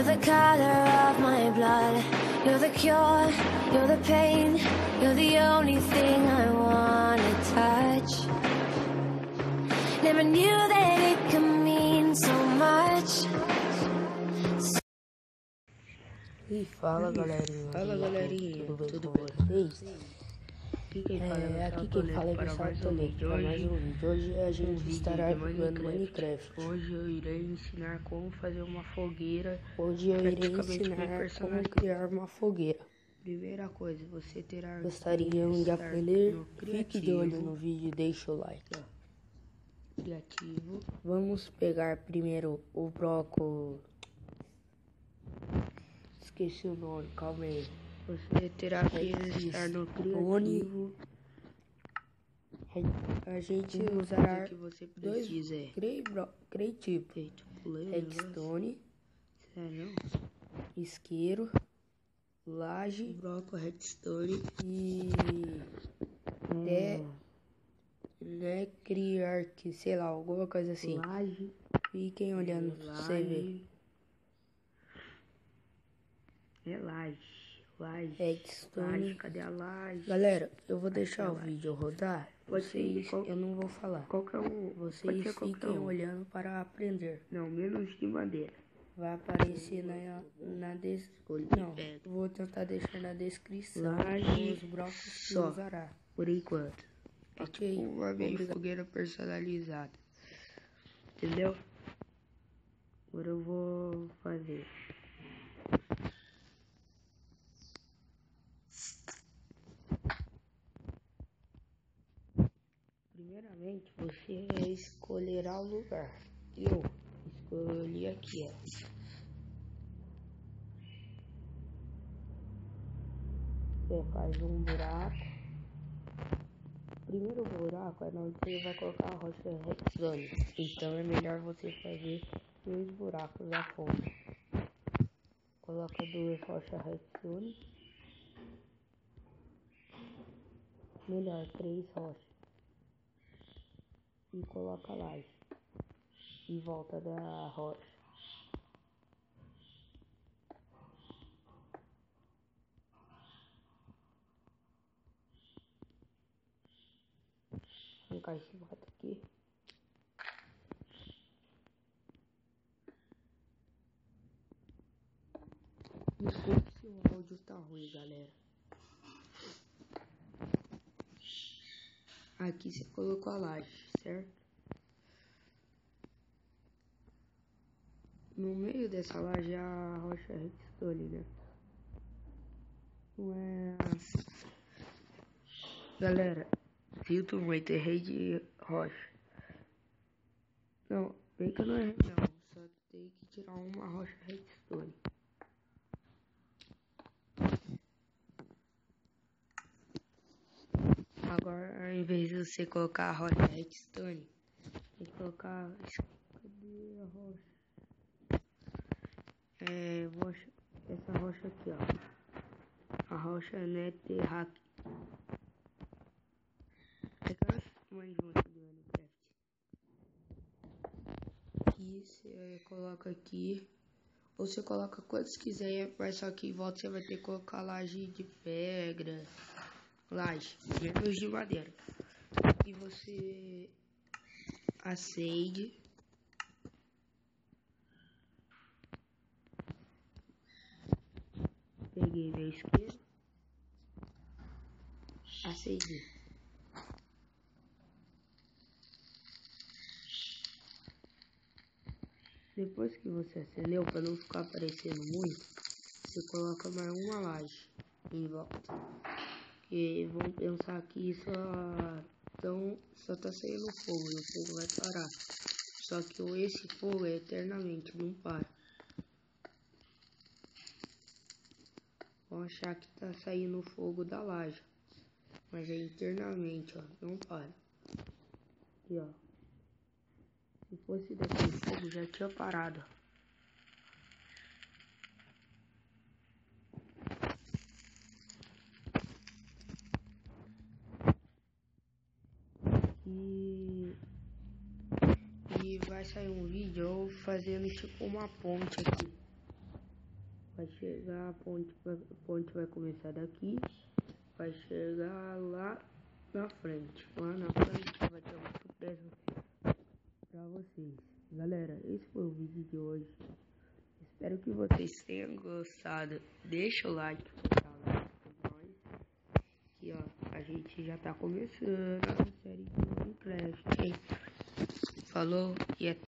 the color of my blood. You're the cure, you're the pain. You're the only thing I wanna touch. Never knew that it could mean so much. E fala galerinha, tudo bem com vocês? Aqui quem fala é Gustavo Toledo para mais um vídeo. Hoje a gente estará jogando Minecraft. Hoje eu irei ensinar como fazer uma fogueira. Hoje eu irei ensinar como criar uma fogueira. Primeira coisa, você terá... Gostariam de aprender? Fique de olho no vídeo e deixe o like. Criativo. Vamos pegar primeiro o bloco... Esqueci o nome, calma aí. Você terá que estar no criativo. A gente usará que você dois precisa criativo, redstone, isqueiro, laje, bloco redstone e criar que sei lá, alguma coisa assim. Laje. Fiquem olhando pra você ver. Redstone. Cadê a laje? Galera, eu vou deixar o vídeo rodar. Eu não vou falar. Qualquer um. Vocês fiquem olhando para aprender. Não, menos de madeira. Vai aparecer na descrição. Não, vou tentar deixar na descrição os blocos que usará. Por enquanto. Ok? Tipo uma mini fogueira personalizada. Entendeu? Agora eu vou fazer. Primeiramente, você escolherá o lugar. Eu escolhi aqui, ó. Você faz um buraco. Primeiro buraco é onde você vai colocar a rocha redstone. Então é melhor você fazer 2 buracos a fundo. Coloca 2 rochas redstone. Melhor 3 rochas. E coloca laje em volta da rocha. Vou arrancar esse mato aqui. Desculpe se o áudio tá ruim, galera. Aqui você colocou a laje, certo? No meio dessa laje é a rocha redstone, né? Não é... Galera, sinto muito, errei de rocha. Não, bem que eu não errei não. Só tem que tirar uma rocha redstone. Agora, em vez de você colocar a rocha redstone, tem que colocar... Cadê a rocha? Essa rocha aqui, ó. A rocha netherrack. É aquela mais junto do Minecraft. Aqui você coloca aqui. Ou você coloca quantos quiser, mas só que em volta você vai ter que colocar laje de pedra. Laje, menos de madeira. E você acende. Peguei meu isqueiro. Acendi. Depois que você acendeu, para não ficar aparecendo muito, você coloca mais uma laje em volta. Porque vão pensar que só tá saindo fogo, e o fogo vai parar. Só que esse fogo é eternamente, não para. Vão achar que tá saindo fogo da laje, mas é eternamente, ó, não para. E ó, se fosse daquele fogo já tinha parado. E vai sair um vídeo eu fazendo tipo uma ponte aqui. Vai chegar, a ponte vai começar daqui, vai chegar lá na frente. Lá na frente vai ter uma surpresa pra vocês. Galera, esse foi o vídeo de hoje. Espero que vocês tenham gostado. Deixa o like, e ó, a gente já tá começando a série de Minecraft, hein? Falou e até.